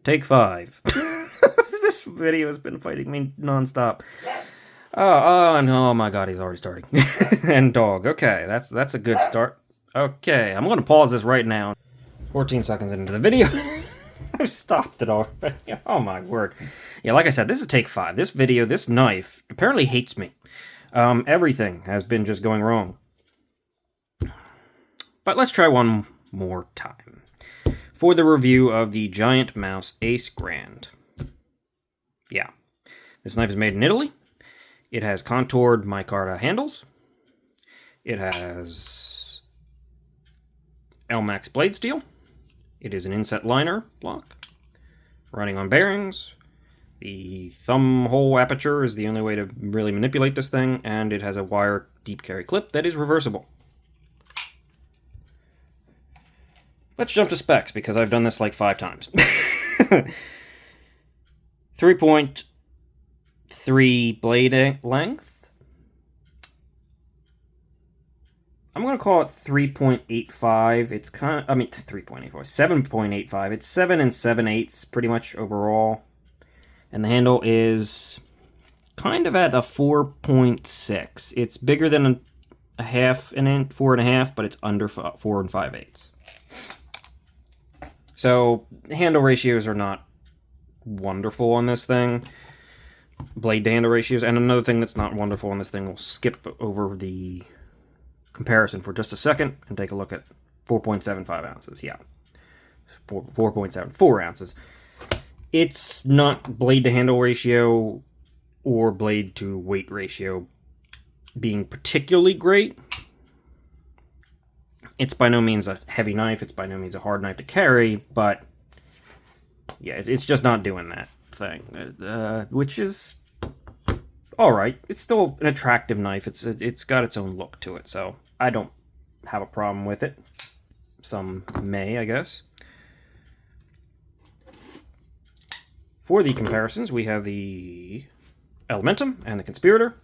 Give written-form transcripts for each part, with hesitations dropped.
Take 5. This video has been fighting me nonstop. And oh my god, he's already starting. And dog. Okay, that's a good start. Okay, I'm going to pause this right now. 14 seconds into the video. I've stopped it already. Oh my word. Yeah, like I said, this is take 5. This video, this knife, apparently hates me. Everything has been just going wrong. But let's try one more time. For the review of the Giant Mouse Ace Grand. Yeah. This knife is made in Italy. It has contoured micarta handles. It has Elmax blade steel. It is an inset liner block. Running on bearings. The thumb hole aperture is the only way to really manipulate this thing, and it has a wire deep carry clip that is reversible. Let's jump to specs, because I've done this like 5 times. 3.3 blade length. I'm going to call it 3.85. It's kind of, 3.84, 7.85. It's 7 and 7/8 pretty much overall. And the handle is kind of at a 4.6. It's bigger than a half an inch, 4.5, but it's under 4 5/8. So, handle ratios are not wonderful on this thing. Blade to handle ratios. And another thing that's not wonderful on this thing, we'll skip over the comparison for just a second and take a look at 4.75 ounces. Yeah, 4.74 ounces. It's not blade to handle ratio or blade to weight ratio being particularly great. It's by no means a heavy knife. It's by no means a hard knife to carry, but yeah, it's just not doing that thing, which is all right. It's still an attractive knife. It's got its own look to it, so I don't have a problem with it. Some may, I guess. For the comparisons, we have the Elementum and the Conspirator.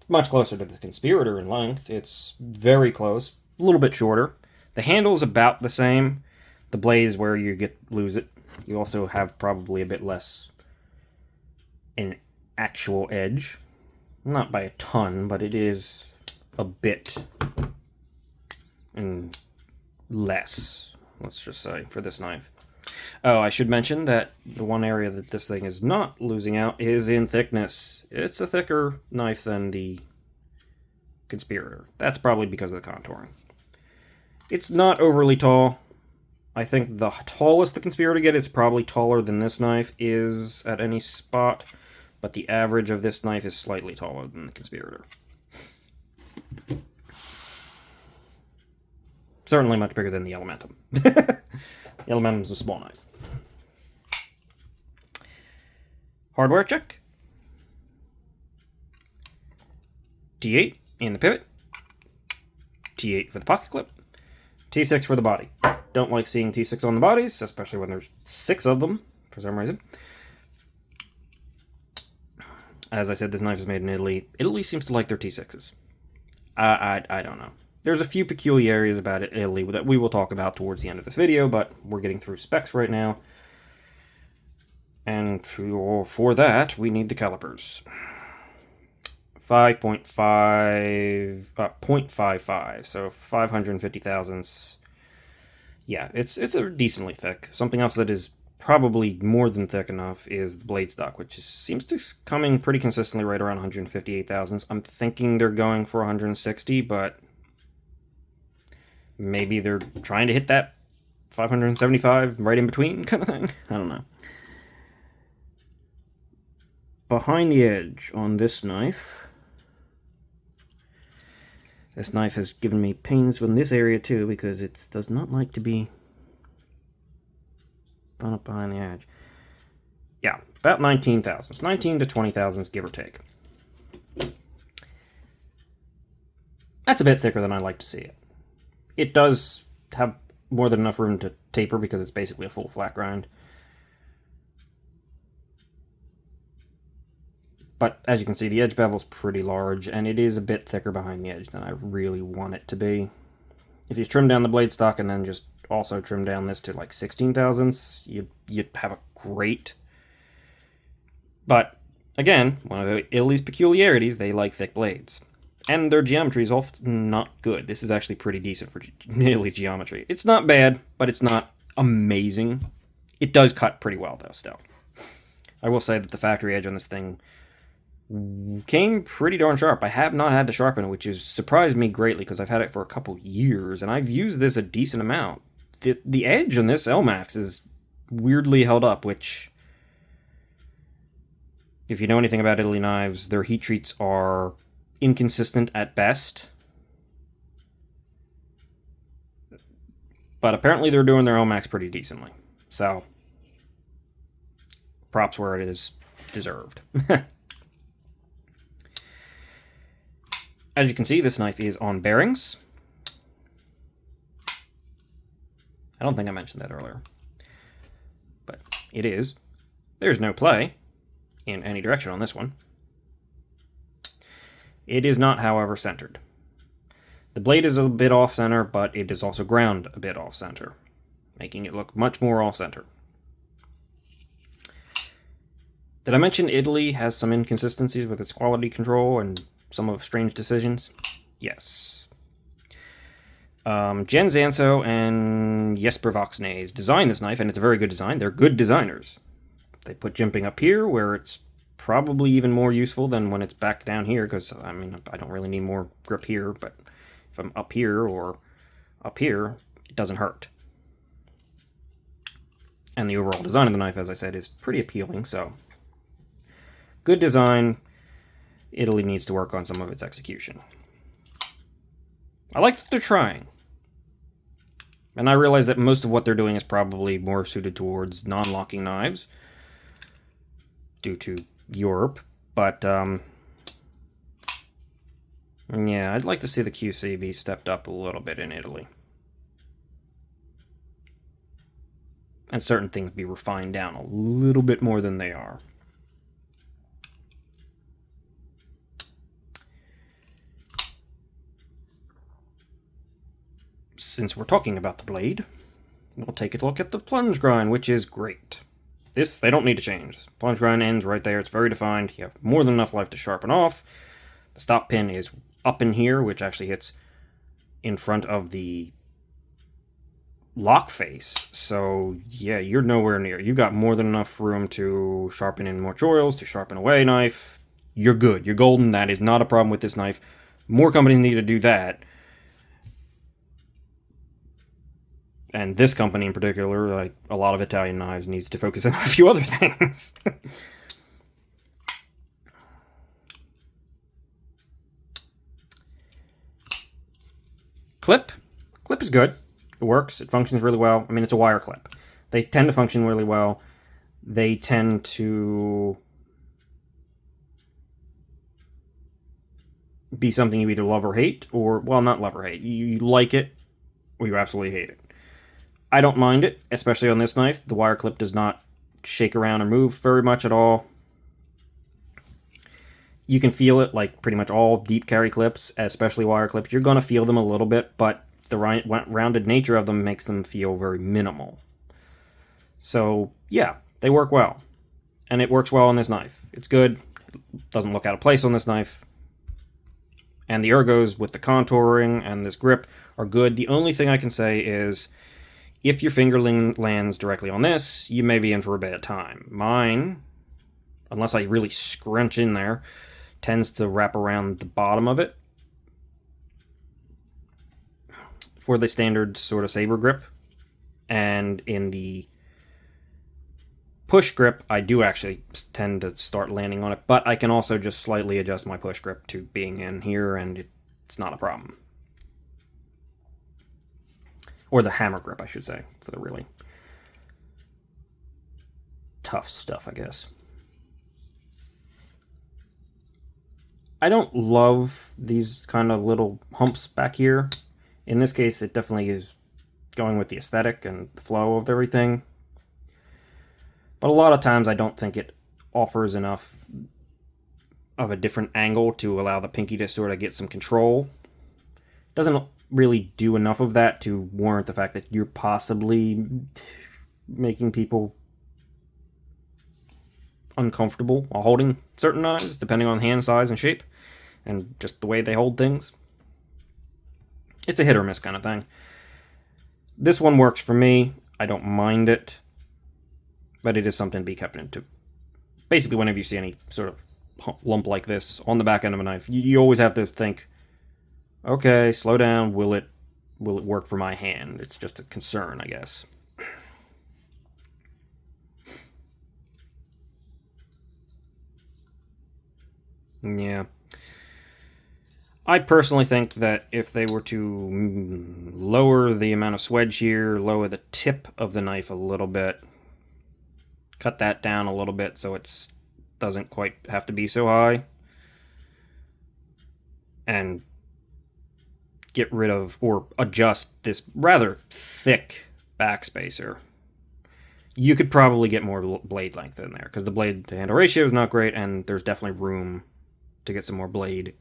Much closer to the Conspirator in length. It's very close. A little bit shorter. The handle is about the same. The blade is where you lose it. You also have probably a bit less an actual edge. Not by a ton, but it is a bit and less, let's just say, for this knife. Oh, I should mention that the one area that this thing is not losing out is in thickness. It's a thicker knife than the Conspirator. That's probably because of the contouring. It's not overly tall. I think the tallest the Conspirator gets is probably taller than this knife is at any spot, but the average of this knife is slightly taller than the Conspirator. Certainly much bigger than the Elementum. The Elementum is a small knife. Hardware check. T8 in the pivot. T8 for the pocket clip. T6 for the body. Don't like seeing T6 on the bodies, especially when there's 6 of them, for some reason. As I said, this knife is made in Italy. Italy seems to like their T6s. I don't know. There's a few peculiarities about Italy that we will talk about towards the end of this video, but we're getting through specs right now. And for that, we need the calipers. 0.55, so 550 thousandths. Yeah, it's a decently thick. Something else that is probably more than thick enough is the blade stock, which seems to come in pretty consistently right around 158 thousandths. I'm thinking they're going for 160, but maybe they're trying to hit that 575 right in between kind of thing. I don't know. Behind the edge on this knife. This knife has given me pains in this area too, because it does not like to be done up behind the edge. Yeah, about 19 thousandths. 19 to 20 thousandths, give or take. That's a bit thicker than I like to see it. It does have more than enough room to taper because it's basically a full flat grind. But as you can see, the edge bevel's pretty large, and it is a bit thicker behind the edge than I really want it to be. If you trim down the blade stock and then just also trim down this to like 16 thousandths, you'd have a great. But again, one of Italy's peculiarities, they like thick blades. And their geometry is often not good. This is actually pretty decent for Italy geometry. It's not bad, but it's not amazing. It does cut pretty well, though, still. I will say that the factory edge on this thing came pretty darn sharp. I have not had to sharpen it, which has surprised me greatly because I've had it for a couple years, and I've used this a decent amount. The edge on this LMAX is weirdly held up, which, if you know anything about Italy knives, their heat treats are inconsistent at best. But apparently they're doing their LMAX pretty decently. So, props where it is deserved. As you can see, this knife is on bearings. I don't think I mentioned that earlier. But it is. There's no play in any direction on this one. It is not, however, centered. The blade is a bit off-center, but it is also ground a bit off-center, making it look much more off-center. Did I mention Italy has some inconsistencies with its quality control and some of strange decisions? Yes. Jen Zanso and Jesper Voxnays designed this knife, and it's a very good design. They're good designers. They put jimping up here, where it's probably even more useful than when it's back down here, because, I mean, I don't really need more grip here, but if I'm up here or up here, it doesn't hurt. And the overall design of the knife, as I said, is pretty appealing, so good design. Italy needs to work on some of its execution. I like that they're trying. And I realize that most of what they're doing is probably more suited towards non-locking knives due to Europe, but yeah, I'd like to see the QC be stepped up a little bit in Italy. And certain things be refined down a little bit more than they are. Since we're talking about the blade, we'll take a look at the plunge grind, which is great. This, they don't need to change. Plunge grind ends right there. It's very defined. You have more than enough life to sharpen off. The stop pin is up in here, which actually hits in front of the lock face. So, yeah, you're nowhere near. You got more than enough room to sharpen in more choils, to sharpen away knife. You're good. You're golden. That is not a problem with this knife. More companies need to do that. And this company in particular, like a lot of Italian knives, needs to focus on a few other things. Clip. Clip is good. It works. It functions really well. I mean, it's a wire clip. They tend to function really well. They tend to be something you either love or hate, or, well, not love or hate. You like it, or you absolutely hate it. I don't mind it, especially on this knife. The wire clip does not shake around or move very much at all. You can feel it like pretty much all deep carry clips, especially wire clips. You're going to feel them a little bit, but the rounded nature of them makes them feel very minimal. So, yeah, they work well. And it works well on this knife. It's good. It doesn't look out of place on this knife. And the ergos with the contouring and this grip are good. The only thing I can say is, if your finger lands directly on this, you may be in for a bad time. Mine, unless I really scrunch in there, tends to wrap around the bottom of it for the standard sort of saber grip. And in the push grip, I do actually tend to start landing on it, but I can also just slightly adjust my push grip to being in here, and it's not a problem. Or the hammer grip, I should say, for the really tough stuff, I guess. I don't love these kind of little humps back here. In this case, it definitely is going with the aesthetic and the flow of everything. But a lot of times I don't think it offers enough of a different angle to allow the pinky to sort of get some control. Doesn't really do enough of that to warrant the fact that you're possibly making people uncomfortable while holding certain knives, depending on hand size and shape, and just the way they hold things. It's a hit or miss kind of thing. This one works for me. I don't mind it, but it is something to be kept into. Basically, whenever you see any sort of lump like this on the back end of a knife, you always have to think, okay, slow down, will it work for my hand? It's just a concern, I guess. Yeah. I personally think that if they were to lower the amount of swedge here, lower the tip of the knife a little bit, cut that down a little bit so it doesn't quite have to be so high, and get rid of or adjust this rather thick backspacer, you could probably get more blade length in there, because the blade to handle ratio is not great, and there's definitely room to get some more blade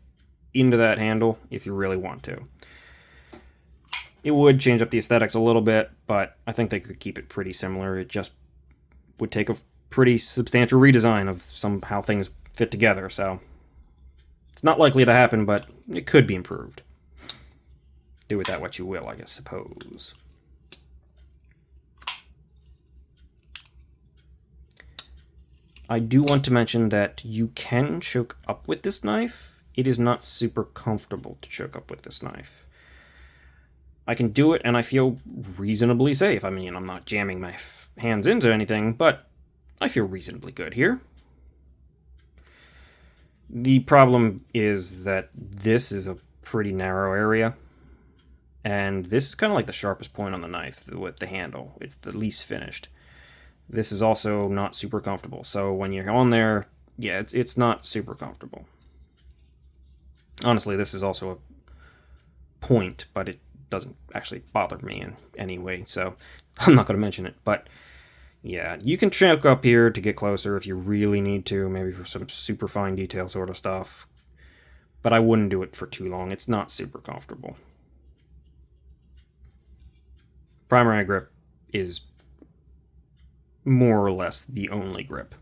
into that handle if you really want to. It would change up the aesthetics a little bit, but I think they could keep it pretty similar. It just would take a pretty substantial redesign of how things fit together, so it's not likely to happen, but it could be improved. Do with that what you will, I suppose. I do want to mention that you can choke up with this knife. It is not super comfortable to choke up with this knife. I can do it, and I feel reasonably safe. I mean, I'm not jamming my hands into anything, but I feel reasonably good here. The problem is that this is a pretty narrow area, and this is kind of like the sharpest point on the knife with the handle. It's the least finished. This is also not super comfortable, so when you're on there, yeah, it's not super comfortable. Honestly, this is also a point, but it doesn't actually bother me in any way, so I'm not going to mention it. But yeah, you can choke up here to get closer if you really need to, maybe for some super fine detail sort of stuff. But I wouldn't do it for too long. It's not super comfortable. Primary grip is more or less the only grip.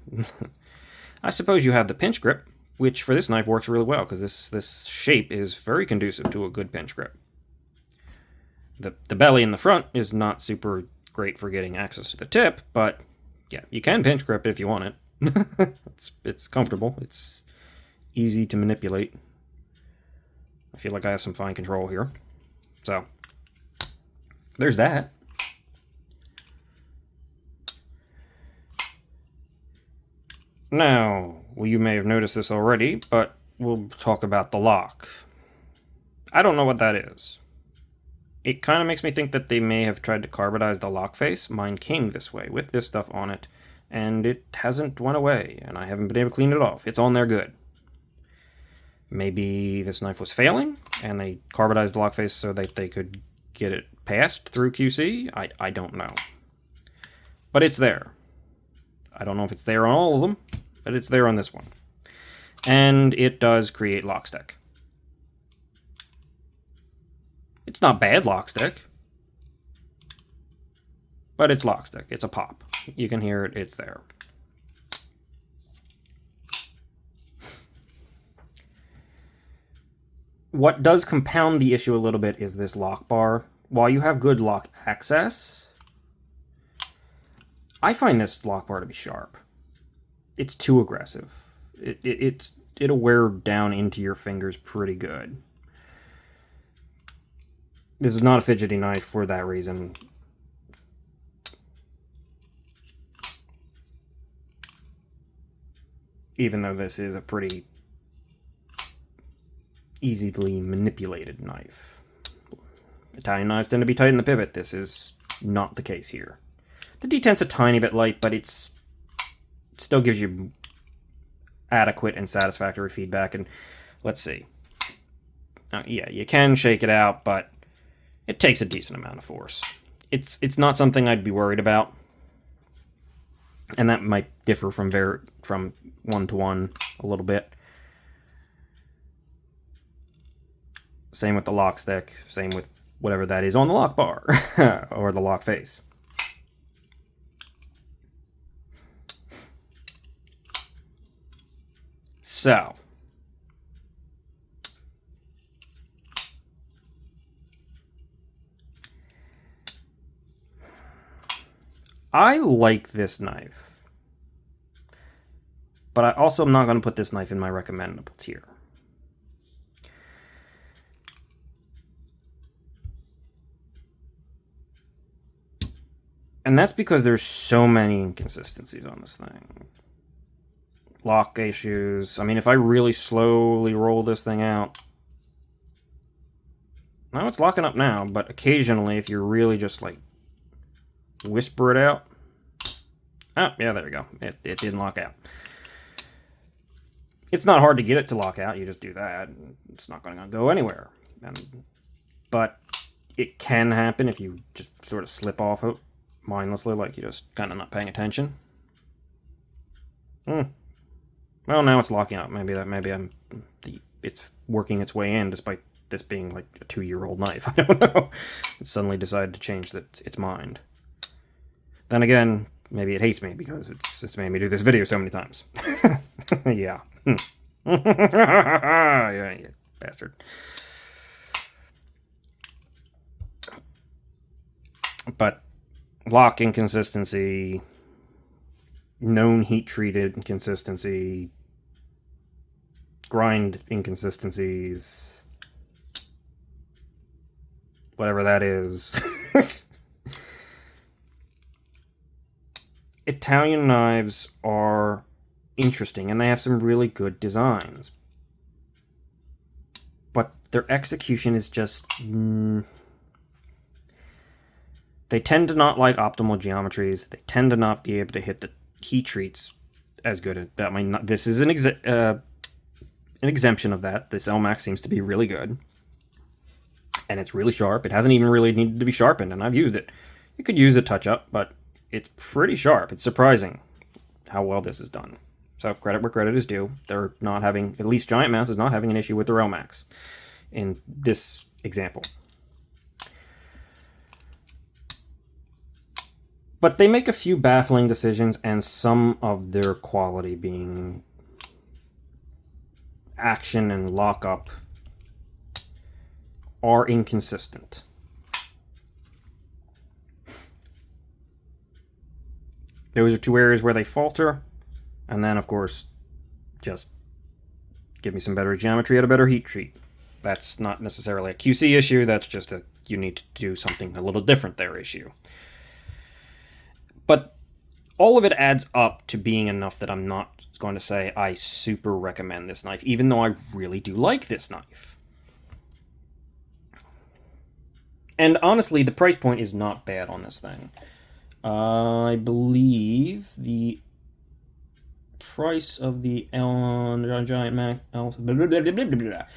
I suppose you have the pinch grip, which for this knife works really well, because this shape is very conducive to a good pinch grip. The belly in the front is not super great for getting access to the tip, but yeah, you can pinch grip if you want it. It's comfortable. It's easy to manipulate. I feel like I have some fine control here. So, there's that. Now, well, you may have noticed this already, but we'll talk about the lock. I don't know what that is. It kind of makes me think that they may have tried to carbonize the lock face. Mine came this way, with this stuff on it, and it hasn't went away, and I haven't been able to clean it off. It's on there good. Maybe this knife was failing, and they carbonized the lock face so that they could get it passed through QC? I don't know. But it's there. I don't know if it's there on all of them, but it's there on this one. And it does create lock stick. It's not bad lock stick, but it's lock stick. It's a pop. You can hear it. It's there. What does compound the issue a little bit is this lock bar. While you have good lock access, I find this lock bar to be sharp. It's too aggressive. It'll wear down into your fingers pretty good. This is not a fidgety knife for that reason. Even though this is a pretty easily manipulated knife. Italian knives tend to be tight in the pivot. This is not the case here. The detent's a tiny bit light, but it still gives you adequate and satisfactory feedback. And let's see. Yeah, you can shake it out, but it takes a decent amount of force. It's not something I'd be worried about, and that might differ from one to one a little bit. Same with the lock stick. Same with whatever that is on the lock bar or the lock face. So, I like this knife, but I also am not going to put this knife in my recommendable tier. And that's because there's so many inconsistencies on this thing. Lock issues. I mean, if I really slowly roll this thing out... Now it's locking up now, but occasionally if you really just, like, whisper it out... Oh, yeah, there we go. It didn't lock out. It's not hard to get it to lock out. You just do that. It's not going to go anywhere. But it can happen if you just sort of slip off it mindlessly, like you're just kind of not paying attention. Well, now it's locking up. It's working its way in, despite this being like a 2-year-old knife. I don't know. It suddenly decided to change its mind. Then again, maybe it hates me because it's made me do this video so many times. Yeah. Yeah, you bastard. But lock inconsistency, known heat-treated inconsistency, grind inconsistencies, whatever that is. Italian knives are interesting, and they have some really good designs. But their execution is just... They tend to not like optimal geometries. They tend to not be able to hit the heat treats as good. I mean, this is an exemption of that. This LMAX seems to be really good. And it's really sharp. It hasn't even really needed to be sharpened, and I've used it. You could use a touch-up, but it's pretty sharp. It's surprising how well this is done. So credit where credit is due. They're not having, at least Giant Mouse is not having an issue with their LMAX in this example. But they make a few baffling decisions, and some of their quality being action and lockup are inconsistent. Those are two areas where they falter, and then, of course, just give me some better geometry at a better heat treat. That's not necessarily a QC issue, that's just a you need to do something a little different there issue. But all of it adds up to being enough that I'm not going to say I super recommend this knife, even though I really do like this knife. And honestly, the price point is not bad on this thing. I believe the price of the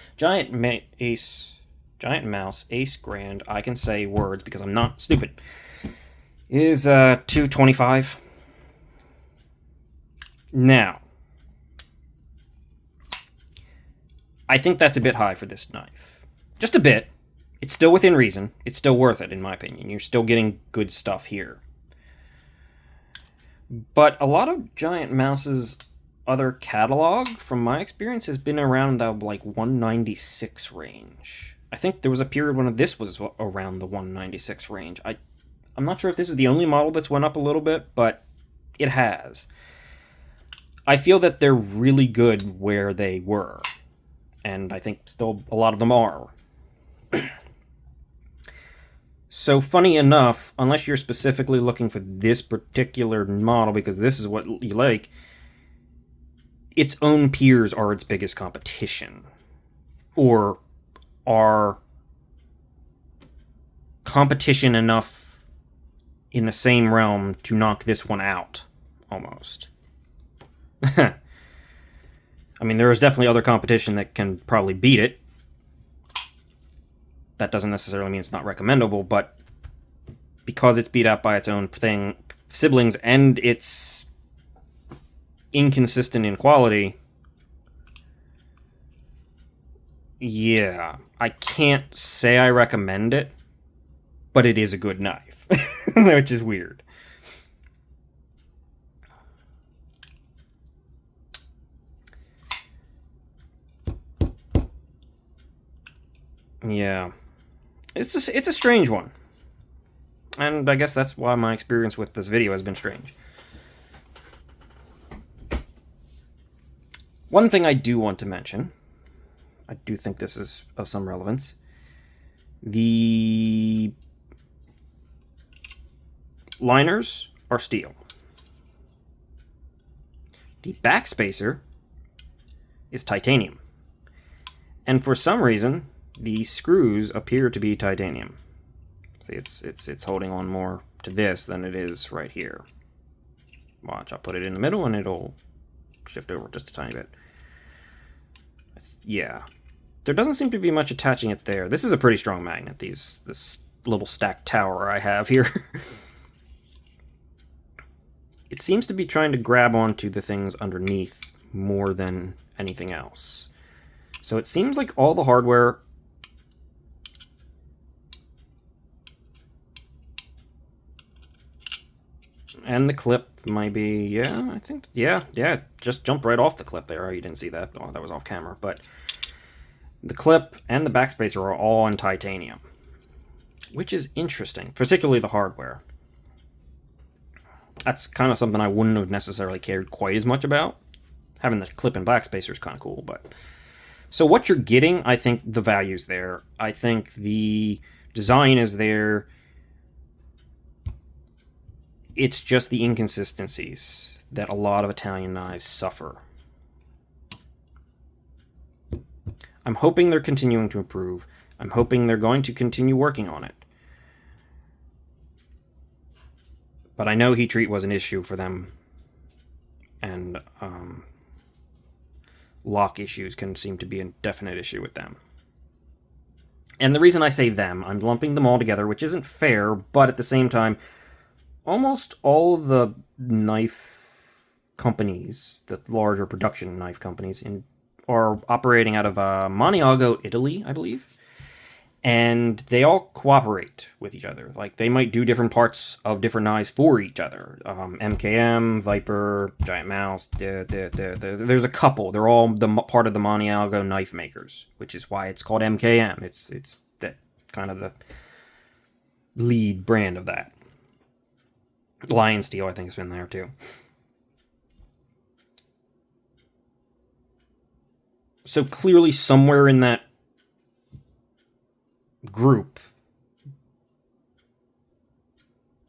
Giant Mouse Ace Grand, I can say words because I'm not stupid, is $225. Now, I think that's a bit high for this knife. Just a bit. It's still within reason. It's still worth it, in my opinion. You're still getting good stuff here. But a lot of Giant Mouse's other catalog, from my experience, has been around the like 196 range. I think there was a period when this was around the 196 range. I'm not sure if this is the only model that's went up a little bit, but it has. I feel that they're really good where they were, and I think still a lot of them are. So funny enough, unless you're specifically looking for this particular model because this is what you like, its own peers are its biggest competition. Or are competition enough in the same realm to knock this one out, almost. I mean, there is definitely other competition that can probably beat it. That doesn't necessarily mean it's not recommendable, but because it's beat out by its own siblings, and it's inconsistent in quality, Yeah, I can't say I recommend it, but it is a good knife, which is weird. Yeah, it's a strange one, and I guess that's why my experience with this video has been strange. One thing I do want to mention, I do think this is of some relevance. The liners are steel. The backspacer is titanium. And for some reason, the screws appear to be titanium. See, it's holding on more to this than it is right here. Watch, I'll put it in the middle and it'll shift over just a tiny bit. Yeah. There doesn't seem to be much attaching it there. This is a pretty strong magnet, this little stacked tower I have here. It seems to be trying to grab onto the things underneath more than anything else. So it seems like all the hardware and the clip might be, yeah, I think, yeah, just jumped right off the clip there. Oh, you didn't see that. Oh, that was off camera. But the clip and the backspacer are all in titanium, which is interesting, particularly the hardware. That's kind of something I wouldn't have necessarily cared quite as much about. Having the clip and backspacer is kind of cool, but... So what you're getting, I think the value's there. I think the design is there. It's just the inconsistencies that a lot of Italian knives suffer. I'm hoping they're continuing to improve. I'm hoping they're going to continue working on it. But I know heat treat was an issue for them. And lock issues can seem to be a definite issue with them. And the reason I say them, I'm lumping them all together, which isn't fair, but at the same time, almost all of the knife companies, the larger production knife companies, are operating out of Maniago, Italy, I believe. And they all cooperate with each other. Like, they might do different parts of different knives for each other. MKM, Viper, Giant Mouse, there's a couple. They're all part of the Maniago knife makers, which is why it's called MKM. It's that kind of the lead brand of that. Lion Steel, I think, has been there too. So clearly somewhere in that group,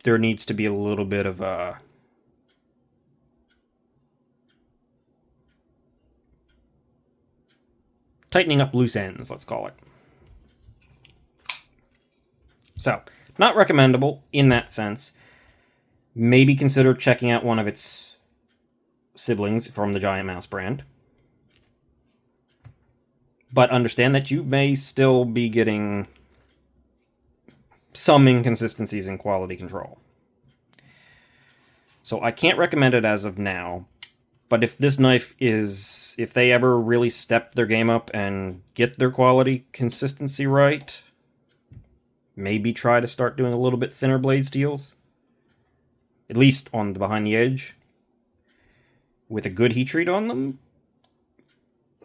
there needs to be a little bit of a tightening up loose ends, let's call it. So, not recommendable in that sense. Maybe consider checking out one of its siblings from the Giant Mouse brand. But understand that you may still be getting some inconsistencies in quality control. So I can't recommend it as of now, but if this knife is, if they ever really step their game up and get their quality consistency right, maybe try to start doing a little bit thinner blade steels, at least on the behind the edge, with a good heat treat on them.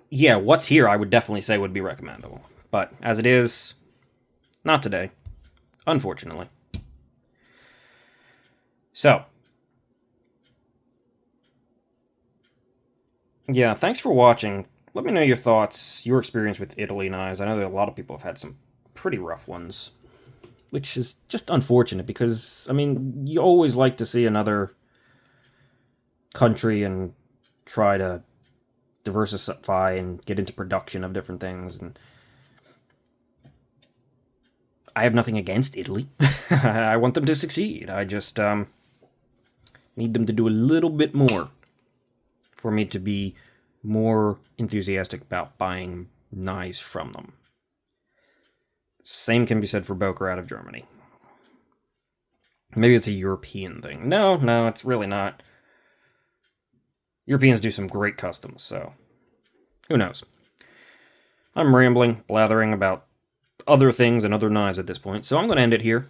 Yeah, what's here I would definitely say would be recommendable. But as it is, not today, unfortunately. So, yeah, thanks for watching. Let me know your thoughts, your experience with Italy knives. I know that a lot of people have had some pretty rough ones, which is just unfortunate because, I mean, you always like to see another country and try to diversify and get into production of different things. And I have nothing against Italy. I want them to succeed. I just need them to do a little bit more for me to be more enthusiastic about buying knives from them. Same can be said for Boker out of Germany. Maybe it's a European thing. No, it's really not. Europeans do some great customs, so who knows? I'm rambling, blathering about other things and other knives at this point, so I'm going to end it here.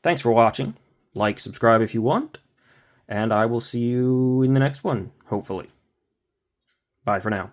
Thanks for watching. Like, subscribe if you want, and I will see you in the next one, hopefully. Bye for now.